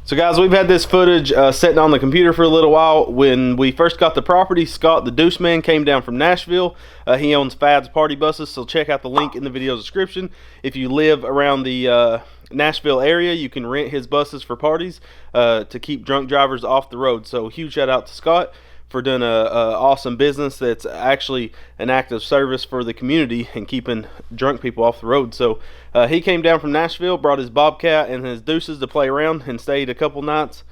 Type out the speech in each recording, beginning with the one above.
So guys, we've had this footage sitting on the computer for a little while. When we first got the property, Scott the Deuce Man came down from Nashville. He owns FADDS party buses, so check out the link in the video description. If you live around the Nashville area, you can rent his buses for parties to keep drunk drivers off the road. So huge shout out to Scott for doing a awesome business that's actually an active service for the community and keeping drunk people off the road. So he came down from Nashville, brought his Bobcat and his Deuces to play around, and stayed a couple nights,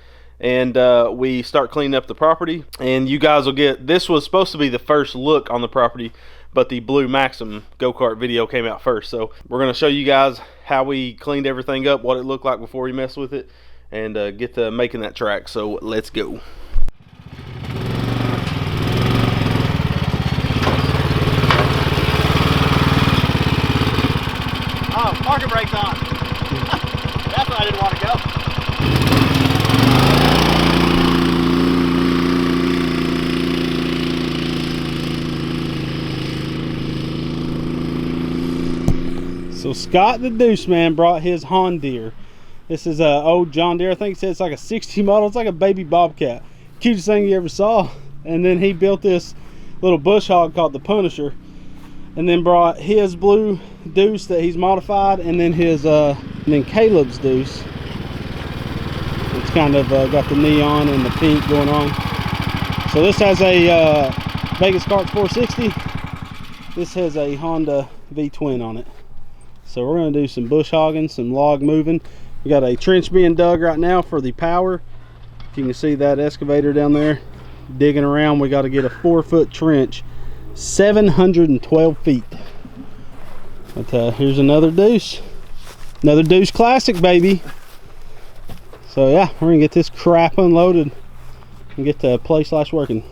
and we start cleaning up the property. And you guys will get, this was supposed to be the first look on the property, but the Blue Maxim go-kart video came out first. So we're going to show you guys how we cleaned everything up, what it looked like before we messed with it, and get to making that track. So let's go. Oh, parking brakes on. That's why I didn't want to go. So Scott the Deuce Man brought his Hondeer. This is a old John Deere. I think it said it's like a 60 model. It's like a baby Bobcat. Cutest thing you ever saw. And then he built this little bush hog called the Punisher, and then brought his blue Deuce that he's modified, and then his and then Caleb's Deuce. It's kind of got the neon and the pink going on. So this has a Vegas Kart 460. This has a Honda V-twin on it. So we're going to do some bush hogging, some log moving. We got a trench being dug right now for the power. If you can see that excavator down there digging around, we got to get a 4-foot trench, 712 feet. But here's another Deuce Classic, baby. So yeah, we're gonna get this crap unloaded and get the place working.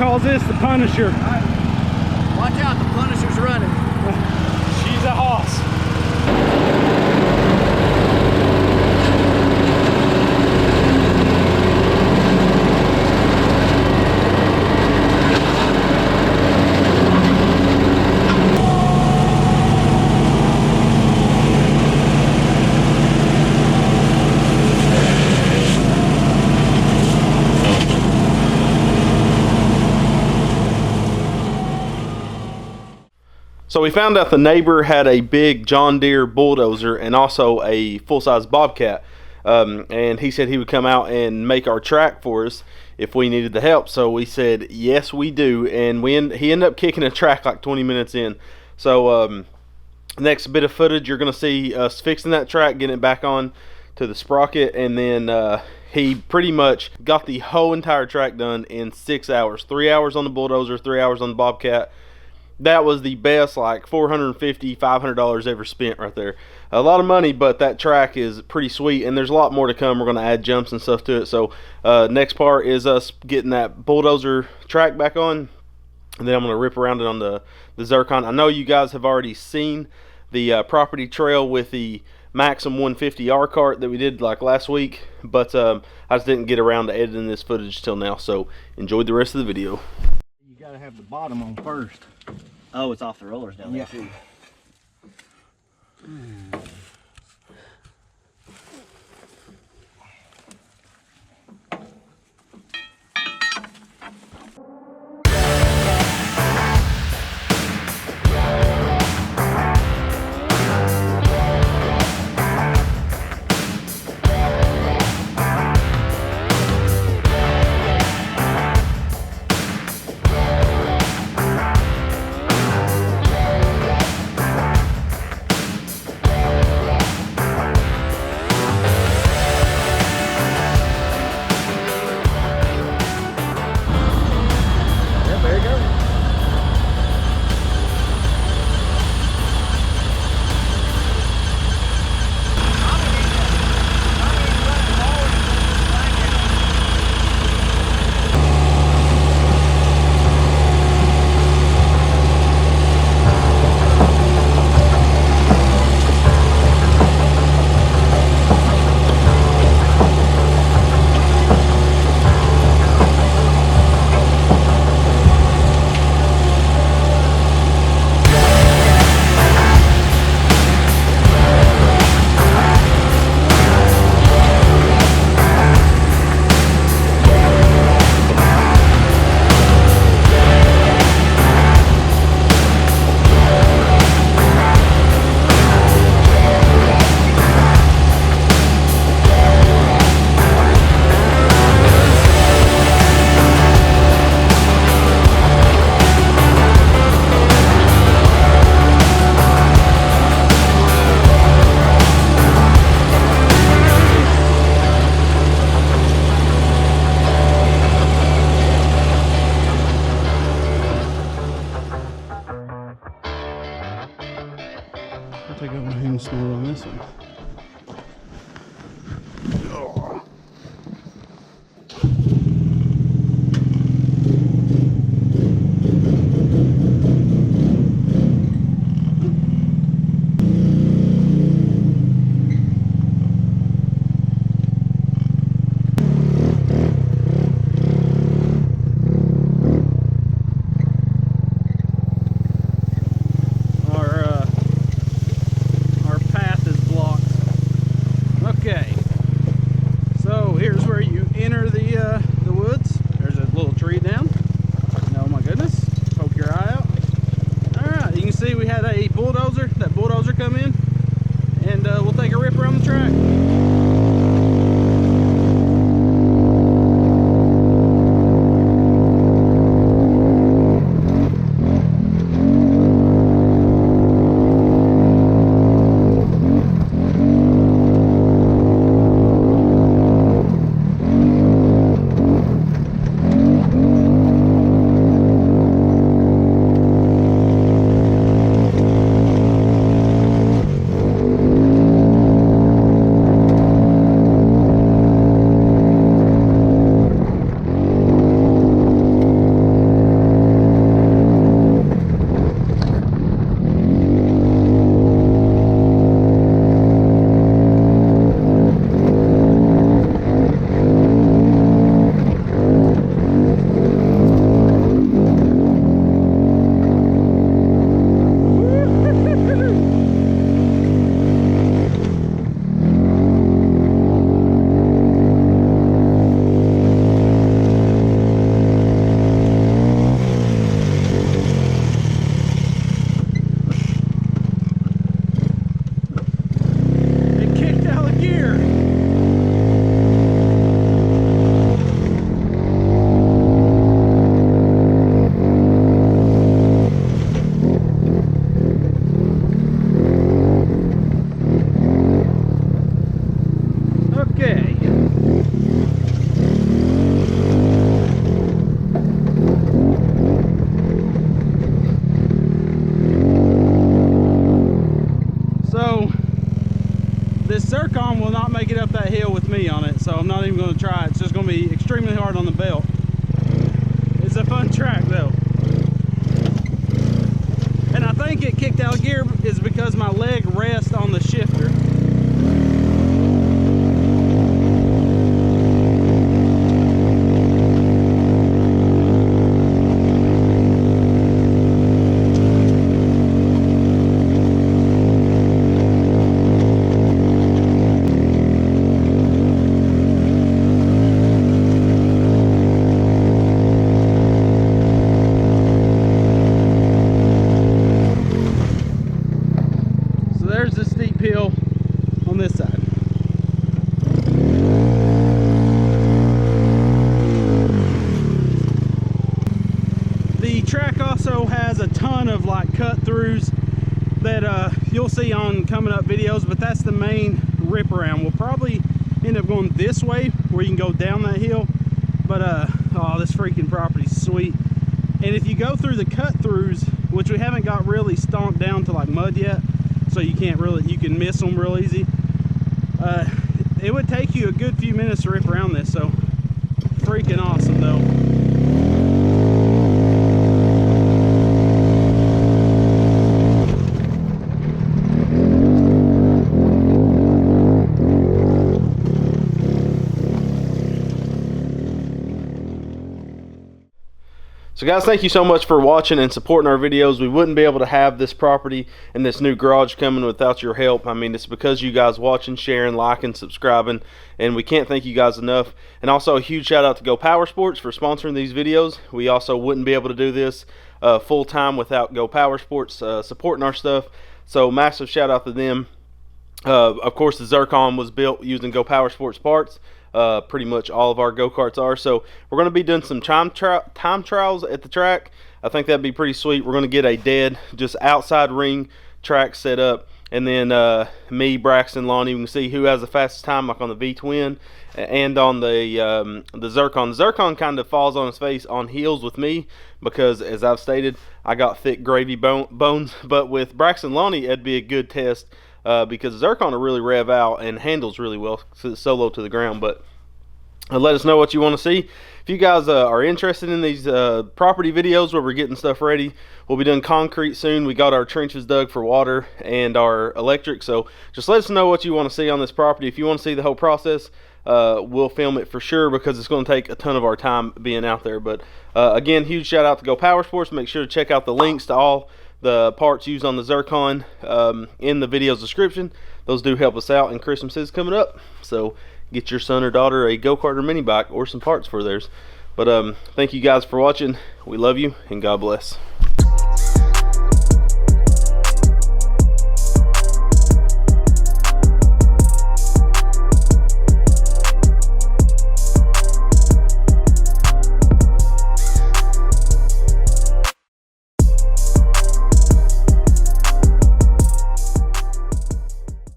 calls this the Punisher. Watch out, the Punisher's running. She's a hoss. So we found out the neighbor had a big John Deere bulldozer and also a full-size Bobcat. And he said he would come out and make our track for us if we needed the help. So we said, yes, we do. And he ended up kicking a track like 20 minutes in. So next bit of footage, you're going to see us fixing that track, getting it back on to the sprocket. And then he pretty much got the whole entire track done in 6 hours. 3 hours on the bulldozer, 3 hours on the Bobcat. That was the best, like $450, $500 ever spent right there. A lot of money, but that track is pretty sweet, and there's a lot more to come. We're going to add jumps and stuff to it. So next part is us getting that bulldozer track back on, and then I'm going to rip around it on the Zircon. I know you guys have already seen the property trail with the Maxim 150R cart that we did like last week, but I just didn't get around to editing this footage till now. So enjoy the rest of the video. You gotta have the bottom on first. Oh, it's off the rollers down there Yeah. too. I'll take over here and snort on this one. Our path is blocked. this Zircon will not make it up that hill with me on it, so I'm not even going to try it. It's just going to be extremely hard on the belt. It's a fun track though. And I think it kicked out of gear is because my leg rests on the shifter. There's the steep hill on this side. The track also has a ton of like cut throughs that you'll see on coming up videos, but that's the main rip around. We'll probably end up going this way where you can go down that hill, but oh, this freaking property's sweet. And if you go through the cut throughs, which we haven't got really stomped down to like mud yet, so you can miss them real easy. It would take you a good few minutes to rip around this, so freaking awesome though. So guys, thank you so much for watching and supporting our videos. We wouldn't be able to have this property and this new garage coming without your help. I mean, it's because you guys watching, sharing, liking, subscribing, and we can't thank you guys enough. And also a huge shout out to Go Power Sports for sponsoring these videos. We also wouldn't be able to do this full time without Go Power Sports supporting our stuff. So massive shout out to them. Of course, the Zircon was built using Go Power Sports parts. Pretty much all of our go-karts are. So we're going to be doing some time trials at the track. I think that'd be pretty sweet. We're going to get a dead, just outside ring track set up, and then me, Braxton, Lonnie, we can see who has the fastest time, like on the V-twin and on the Zircon. The Zircon kind of falls on its face on heels with me because, as I've stated, I got thick gravy bones. But with Braxton, Lonnie, it'd be a good test. Because Zircon will really rev out and handles really well because it's so low to the ground. But let us know what you want to see. If you guys are interested in these property videos where we're getting stuff ready, we'll be doing concrete soon. We got our trenches dug for water and our electric, so just let us know what you want to see on this property. If you want to see the whole process, we'll film it for sure because it's going to take a ton of our time being out there. But again, huge shout out to Go Power Sports. Make sure to check out the links to all the parts used on the Zircon in the video's description. Those do help us out, and Christmas is coming up, so get your son or daughter a go-kart or mini bike or some parts for theirs. But thank you guys for watching. We love you, and God bless.